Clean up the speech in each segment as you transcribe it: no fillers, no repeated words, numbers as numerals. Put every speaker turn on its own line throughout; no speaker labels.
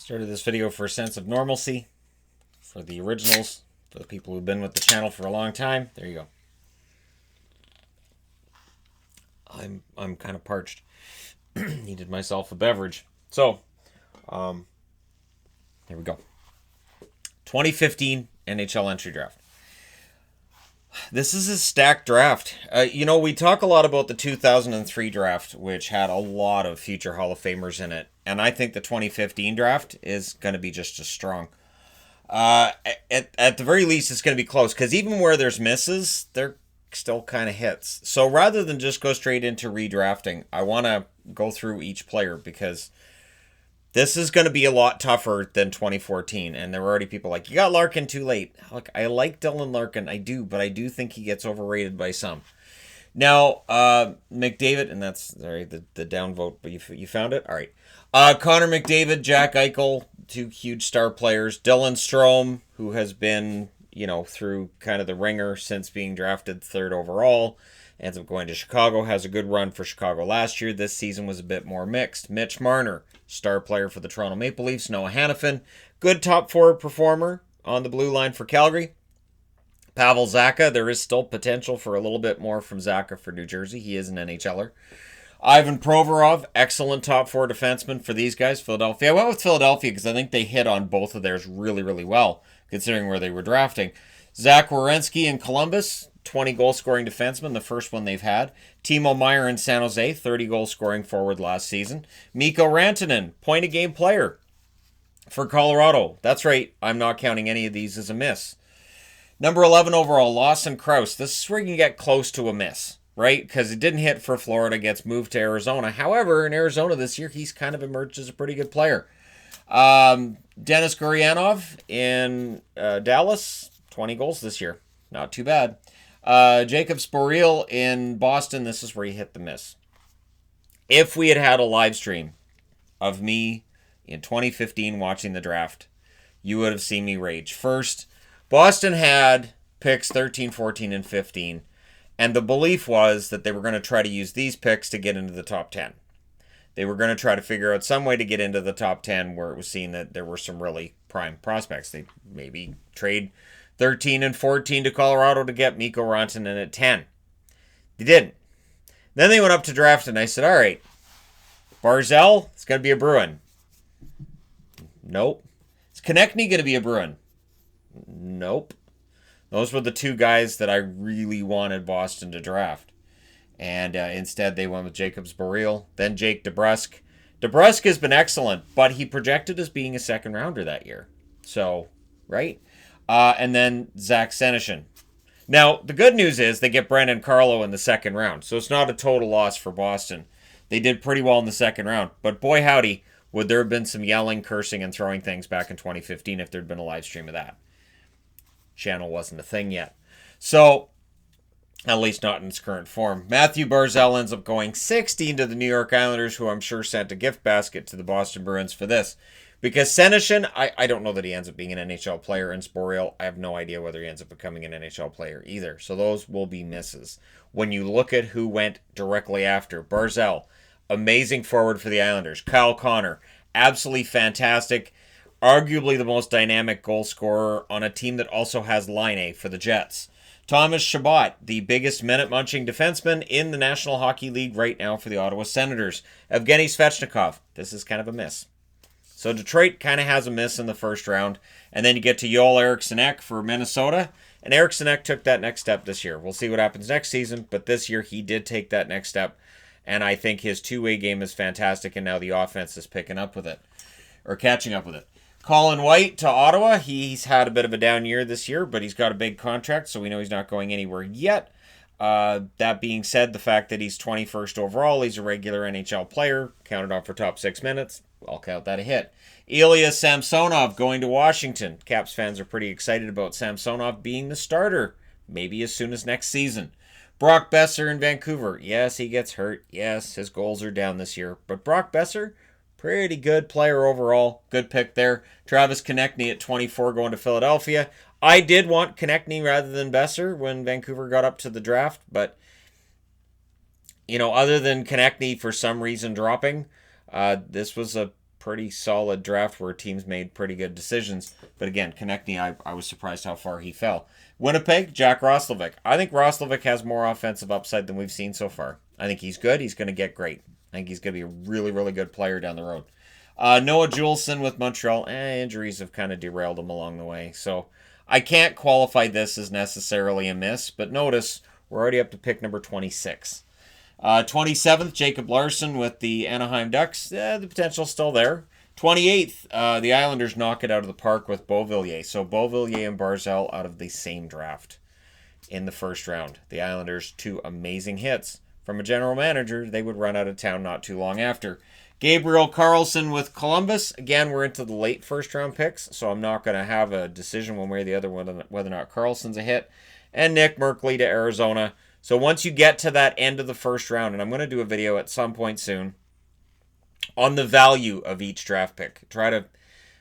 Started this video for a sense of normalcy, for the originals, for the people who've been with the channel for a long time. There you go. I'm kind of parched. Needed myself a beverage. So, here we go. 2015 NHL entry draft. This is a stacked draft. We talk a lot about the 2003 draft, which had a lot of future Hall of Famers in it. And I think the 2015 draft is going to be just as strong. At the very least, it's going to be close. Because even where there's misses, they're still kind of hits. So rather than just go straight into redrafting, I want to go through each player. Because this is going to be a lot tougher than 2014. And there were already people like, you got Larkin too late. Look, I like Dylan Larkin. I do. But I do think he gets overrated by some. Now, McDavid, and that's, sorry, the downvote, but you found it? All right. Connor McDavid, Jack Eichel, two huge star players. Dylan Strome, who has been, through kind of the ringer since being drafted 3rd overall. Ends up going to Chicago, has a good run for Chicago last year. This season was a bit more mixed. Mitch Marner, star player for the Toronto Maple Leafs. Noah Hanifin, good top forward performer on the blue line for Calgary. Pavel Zacha, there is still potential for a little bit more from Zacha for New Jersey. He is an NHLer. Ivan Provorov, excellent top 4 defenseman for these guys. Philadelphia. I went with Philadelphia because I think they hit on both of theirs really, really well, considering where they were drafting. Zach Werenski in Columbus, 20 goal-scoring defenseman, the first one they've had. Timo Meier in San Jose, 30 goal-scoring forward last season. Mikko Rantanen, point-a-game player for Colorado. That's right, I'm not counting any of these as a miss. Number 11 overall, Lawson Crouse. This is where you can get close to a miss, right? Because it didn't hit for Florida, gets moved to Arizona. However, in Arizona this year, he's kind of emerged as a pretty good player. Denis Gurianov in Dallas, 20 goals this year. Not too bad. Jacob Sporeel in Boston. This is where he hit the miss. If we had had a live stream of me in 2015 watching the draft, you would have seen me rage. First, Boston had picks 13, 14, and 15, and the belief was that they were going to try to use these picks to get into the top 10. They were going to try to figure out some way to get into the top 10 where it was seen that there were some really prime prospects. They maybe trade 13 and 14 to Colorado to get Mikko Rantanen at 10. They didn't. Then they went up to draft, and I said, all right, Barzal, it's going to be a Bruin. Nope. Is Konechny going to be a Bruin? Nope. Those were the two guys that I really wanted Boston to draft. And instead they went with Jacob Sporeel, then Jake DeBrusk. DeBrusk has been excellent, but he projected as being a second rounder that year. So, right? And then Zach Senyshyn. Now, the good news is they get Brandon Carlo in the second round. So it's not a total loss for Boston. They did pretty well in the second round. But boy howdy, would there have been some yelling, cursing, and throwing things back in 2015 if there'd been a live stream of that. Channel wasn't a thing yet. So, at least not in its current form. Matthew Barzal ends up going 16 to the New York Islanders, who I'm sure sent a gift basket to the Boston Bruins for this. Because Senyshyn, I don't know that he ends up being an NHL player, and Sporeel, I have no idea whether he ends up becoming an NHL player either. So those will be misses. When you look at who went directly after, Barzal, amazing forward for the Islanders. Kyle Connor, absolutely fantastic. Arguably the most dynamic goal scorer on a team that also has Line for the Jets. Thomas Chabot, the biggest minute-munching defenseman in the National Hockey League right now for the Ottawa Senators. Evgeny Svechnikov, this is kind of a miss. So Detroit kind of has a miss in the first round. And then you get to Joel Eriksson for Minnesota. And Eriksson took that next step this year. We'll see what happens next season. But this year he did take that next step. And I think his two-way game is fantastic. And now the offense is picking up with it. Or catching up with it. Colin White to Ottawa. He's had a bit of a down year this year, but he's got a big contract, so we know he's not going anywhere yet. That being said, the fact that he's 21st overall, he's a regular NHL player, counted on for top 6 minutes, I'll count that a hit. Ilya Samsonov going to Washington. Caps fans are pretty excited about Samsonov being the starter, maybe as soon as next season. Brock Besser in Vancouver. Yes, he gets hurt. Yes, his goals are down this year. But Brock Besser, pretty good player overall. Good pick there. Travis Konechny at 24 going to Philadelphia. I did want Konechny rather than Besser when Vancouver got up to the draft. But, other than Konechny for some reason dropping, this was a pretty solid draft where teams made pretty good decisions. But again, Konechny, I was surprised how far he fell. Winnipeg, Jack Roslovic. I think Roslovic has more offensive upside than we've seen so far. I think he's good. He's going to get great. I think he's going to be a really, really good player down the road. Noah Juleson with Montreal. Injuries have kind of derailed him along the way. So I can't qualify this as necessarily a miss. But notice, we're already up to pick number 26. 27th, Jacob Larson with the Anaheim Ducks. The potential's still there. 28th, the Islanders knock it out of the park with Beauvillier. So Beauvillier and Barzal out of the same draft in the first round. The Islanders, 2 amazing hits. From a general manager, they would run out of town not too long after. Gabriel Carlson with Columbus. Again, we're into the late first round picks, so I'm not going to have a decision one way or the other whether or not Carlson's a hit. And Nick Merkley to Arizona. So once you get to that end of the first round, and I'm going to do a video at some point soon on the value of each draft pick. Try to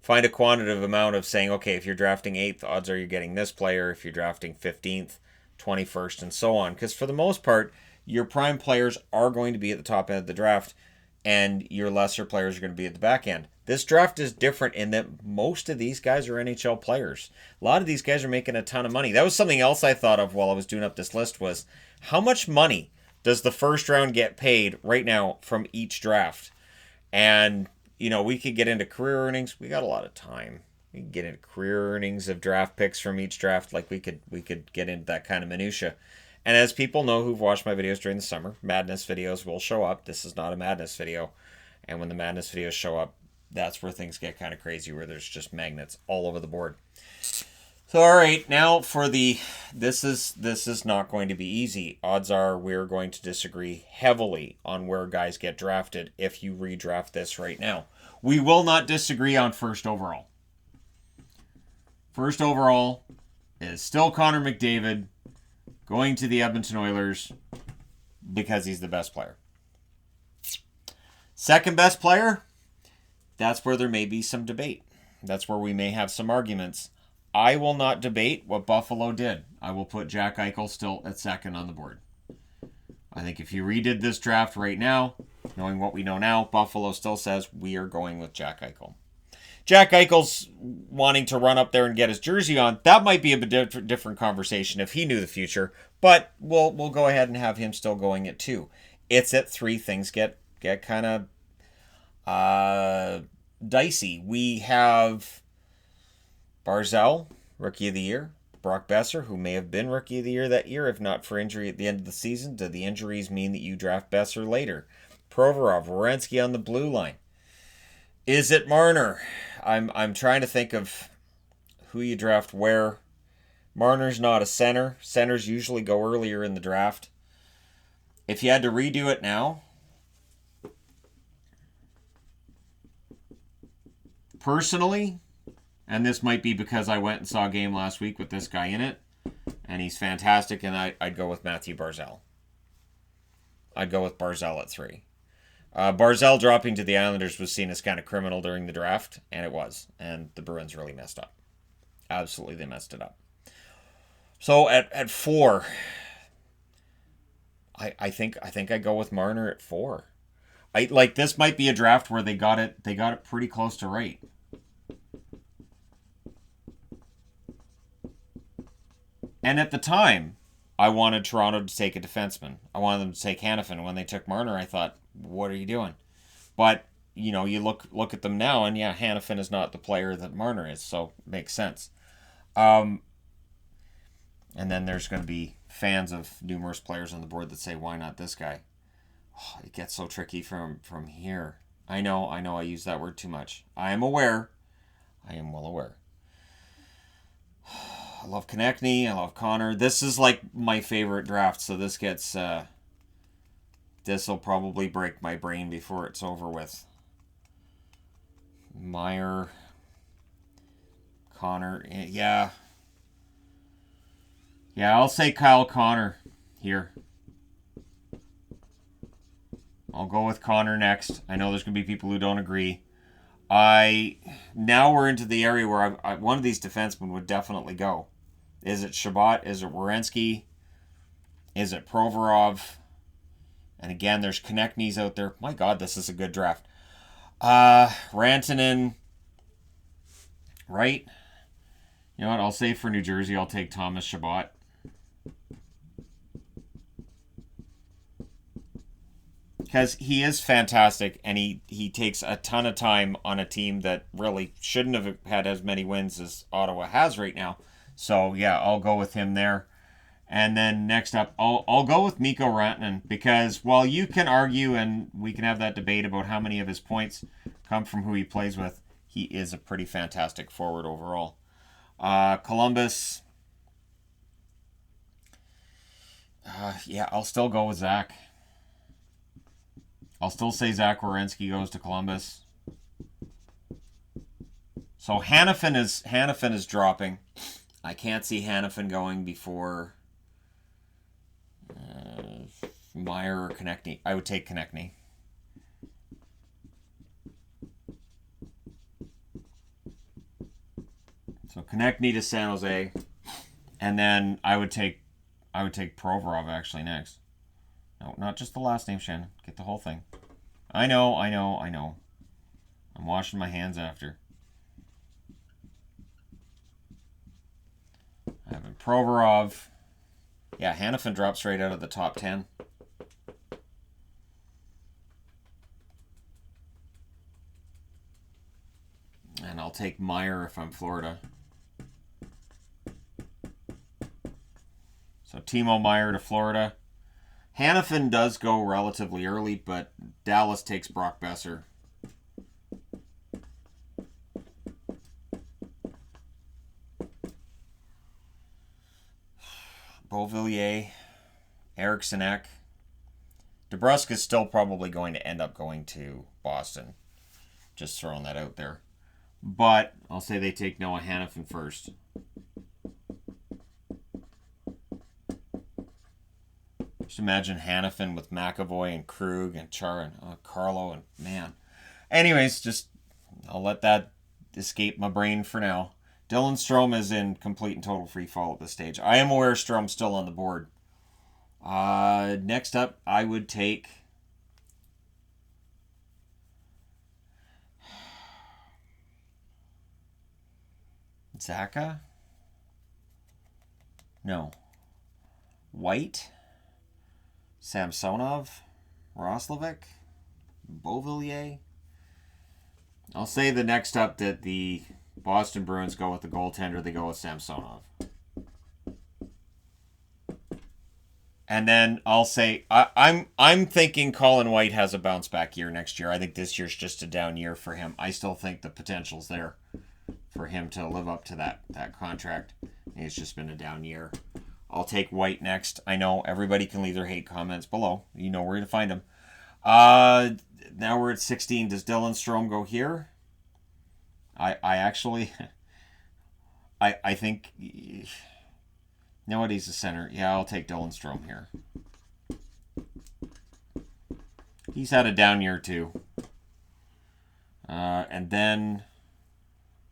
find a quantitative amount of saying, okay, if you're drafting 8th, odds are you're getting this player. If you're drafting 15th, 21st, and so on. Because for the most part, your prime players are going to be at the top end of the draft, and your lesser players are going to be at the back end. This draft is different in that most of these guys are NHL players. A lot of these guys are making a ton of money. That was something else I thought of while I was doing up this list was, how much money does the first round get paid right now from each draft? And, we could get into career earnings. We got a lot of time. We can get into career earnings of draft picks from each draft. Like we could get into that kind of minutia. And as people know who've watched my videos during the summer, Madness videos will show up. This is not a Madness video. And when the Madness videos show up, that's where things get kind of crazy, where there's just magnets all over the board. So, all right, now for this is not going to be easy. Odds are we're going to disagree heavily on where guys get drafted if you redraft this right now. We will not disagree on first overall. First overall is still Connor McDavid going to the Edmonton Oilers because he's the best player. Second best player, that's where there may be some debate. That's where we may have some arguments. I will not debate what Buffalo did. I will put Jack Eichel still at second on the board. I think if you redid this draft right now, knowing what we know now, Buffalo still says we are going with Jack Eichel. Jack Eichel's wanting to run up there and get his jersey on. That might be a different conversation if he knew the future, but we'll go ahead and have him still going at 2. It's at 3. Things get kind of dicey. We have Barzal, Rookie of the Year. Brock Besser, who may have been Rookie of the Year that year, if not for injury at the end of the season. Do the injuries mean that you draft Besser later? Provorov, Werenski on the blue line. Is it Marner? I'm trying to think of who you draft where. Marner's not a center. Centers usually go earlier in the draft. If you had to redo it now, personally, and this might be because I went and saw a game last week with this guy in it, and he's fantastic, and I'd go with Matthew Barzal. I'd go with Barzal at 3. Barzal dropping to the Islanders was seen as kind of criminal during the draft, and it was. And the Bruins really messed up. Absolutely, they messed it up. So at 4, I think I go with Marner at 4. This might be a draft where they got it pretty close to right. And at the time, I wanted Toronto to take a defenseman. I wanted them to take Hanifin. When they took Marner, I thought, what are you doing? But, you look at them now, and yeah, Hanifin is not the player that Marner is, so it makes sense. And then there's going to be fans of numerous players on the board that say, why not this guy? Oh, it gets so tricky from here. I know I use that word too much. I am aware. I am well aware. I love Konechny. I love Connor. This is like my favorite draft, so this gets... this will probably break my brain before it's over with. Meyer. Connor. Yeah. Yeah, I'll say Kyle Connor here. I'll go with Connor next. I know there's going to be people who don't agree. Now we're into the area where one of these defensemen would definitely go. Is it Shabbat? Is it Werenski? Is it Provorov? And again, there's Konechny's out there. My God, this is a good draft. Rantanen, right? You know what? I'll say for New Jersey, I'll take Thomas Chabot. Because he is fantastic, and he takes a ton of time on a team that really shouldn't have had as many wins as Ottawa has right now. So, yeah, I'll go with him there. And then next up, I'll go with Mikko Rantanen, because while you can argue and we can have that debate about how many of his points come from who he plays with, he is a pretty fantastic forward overall. Columbus, yeah, I'll still go with Zach. I'll still say Zach Werenski goes to Columbus. So Hanifin is dropping. I can't see Hanifin going before Meyer or Konechny. I would take Konechny. So Konechny to San Jose, and then I would take Provorov actually next. No, not just the last name, Shannon. Get the whole thing. I know. I'm washing my hands after. Having Provorov. Yeah, Hanifin drops right out of the top 10. And I'll take Meyer if I'm Florida. So Timo Meyer to Florida. Hanifin does go relatively early, but Dallas takes Brock Besser. Beauvillier, Eriksson Ek. DeBrusk is still probably going to end up going to Boston. Just throwing that out there. But I'll say they take Noah Hanifin first. Just imagine Hanifin with McAvoy and Krug and Char and Carlo and man. Anyways, just I'll let that escape my brain for now. Dylan Strome is in complete and total free fall at this stage. I am aware Strome's still on the board. Next up, I would take Zaka? No. White? Samsonov? Roslovic? Beauvillier? I'll say the next up that the Boston Bruins go with the goaltender, they go with Samsonov. And then I'll say I'm thinking Colin White has a bounce back year next year. I think this year's just a down year for him. I still think the potential's there for him to live up to that contract. It's just been a down year. I'll take White next. I know everybody can leave their hate comments below. You know where to find them. Now we're at 16. Does Dylan Strome go here? I actually I think nobody's a center. Yeah, I'll take Dylan Strome here. He's had a down year too. And then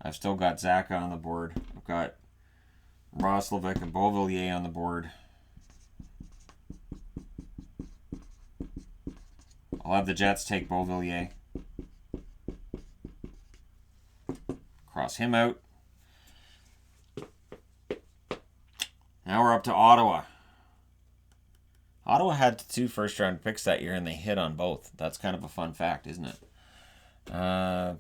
I've still got Zaka on the board. I've got Roslovic and Beauvillier on the board. I'll have the Jets take Beauvillier. Cross him out. Now we're up to Ottawa. Ottawa had 2 first-round picks that year, and they hit on both. That's kind of a fun fact, isn't it? I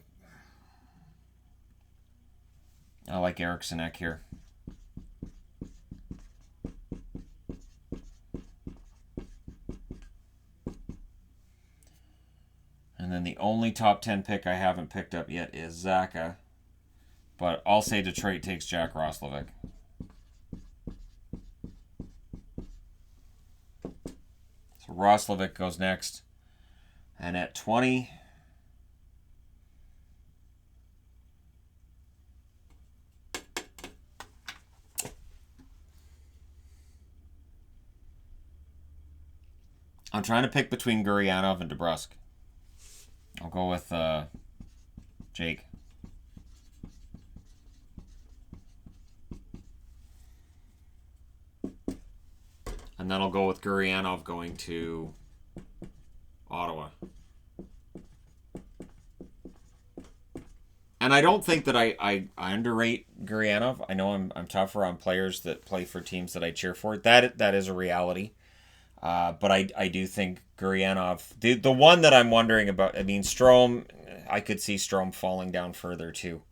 like Eriksson Ek here. And then the only top 10 pick I haven't picked up yet is Zaka. But I'll say Detroit takes Jack Roslovic. So Roslovic goes next. And at 20... I'm trying to pick between Gurianov and DeBrusk. I'll go with Jake. And then I'll go with Gurianov going to Ottawa. And I don't think that I underrate Gurianov. I know I'm tougher on players that play for teams that I cheer for. That is a reality. But I do think Gurianov, the one that I'm wondering about, I mean, Strome, I could see Strome falling down further too.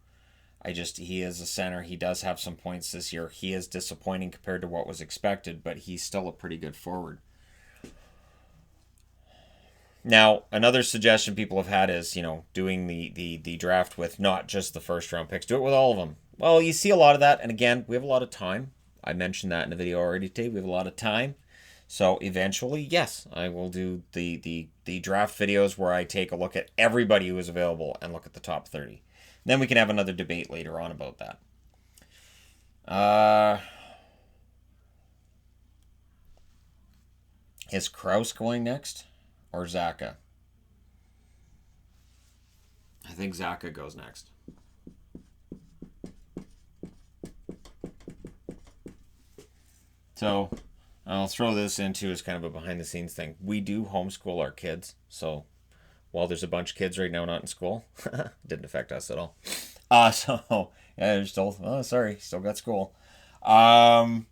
He is a center. He does have some points this year. He is disappointing compared to what was expected, but he's still a pretty good forward. Now, another suggestion people have had is, doing the draft with not just the first round picks. Do it with all of them. Well, you see a lot of that. And again, we have a lot of time. I mentioned that in the video already today. We have a lot of time. So eventually, yes, I will do the draft videos where I take a look at everybody who is available and look at the top 30. Then we can have another debate later on about that. Is Kraus going next or Zaka? I think Zaka goes next. So I'll throw this into as kind of a behind the scenes thing. We do homeschool our kids. So while there's a bunch of kids right now not in school, didn't affect us at all. So yeah, they're still, still got school. They're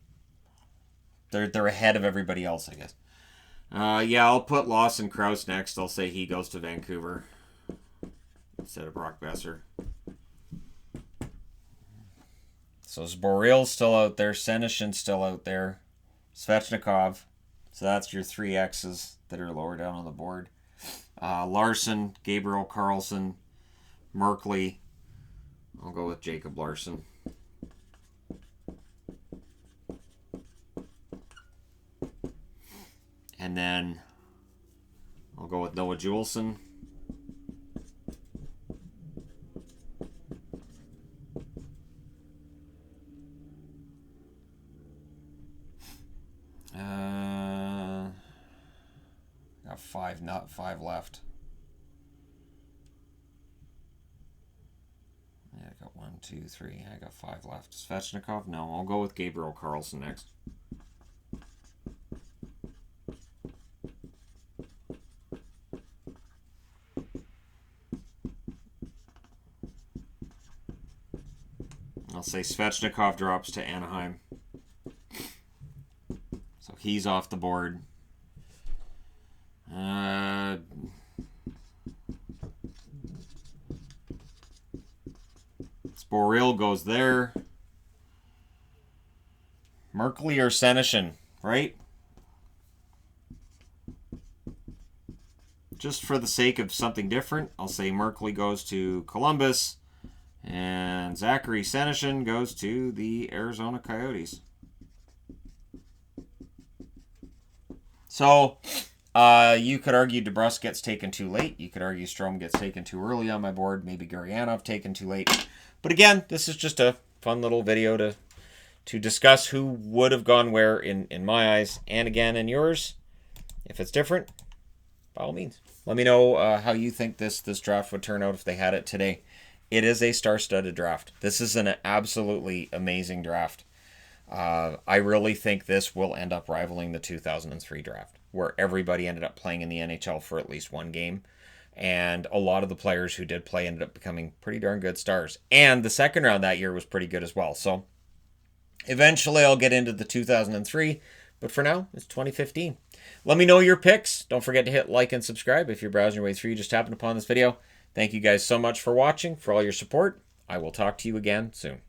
ahead of everybody else, I guess. Yeah, I'll put Lawson Krause next. I'll say he goes to Vancouver instead of Brock Besser. So Zboril's still out there. Senyshyn's still out there. Svechnikov. So that's your 3 X's that are lower down on the board. Larson, Gabriel Carlson, Merkley. I'll go with Jacob Larson. And then I'll go with Noah Juleson. Got five left. Yeah, I got 1, 2, 3. I got 5 left. Svechnikov? No, I'll go with Gabriel Carlson next. I'll say Svechnikov drops to Anaheim. So he's off the board. Sporil goes there. Merkley or Senyshyn, right? Just for the sake of something different, I'll say Merkley goes to Columbus. And Zachary Senyshyn goes to the Arizona Coyotes. So, you could argue DeBrusk gets taken too late. You could argue Strome gets taken too early on my board. Maybe Gurianov taken too late. But again, this is just a fun little video to discuss who would have gone where in my eyes. And again, in yours, if it's different, by all means. Let me know how you think this draft would turn out if they had it today. It is a star-studded draft. This is an absolutely amazing draft. I really think this will end up rivaling the 2003 draft, where everybody ended up playing in the NHL for at least one game. And a lot of the players who did play ended up becoming pretty darn good stars. And the second round that year was pretty good as well. So eventually I'll get into the 2003, but for now, it's 2015. Let me know your picks. Don't forget to hit like and subscribe if you're browsing your way through. You just happened upon this video. Thank you guys so much for watching, for all your support. I will talk to you again soon.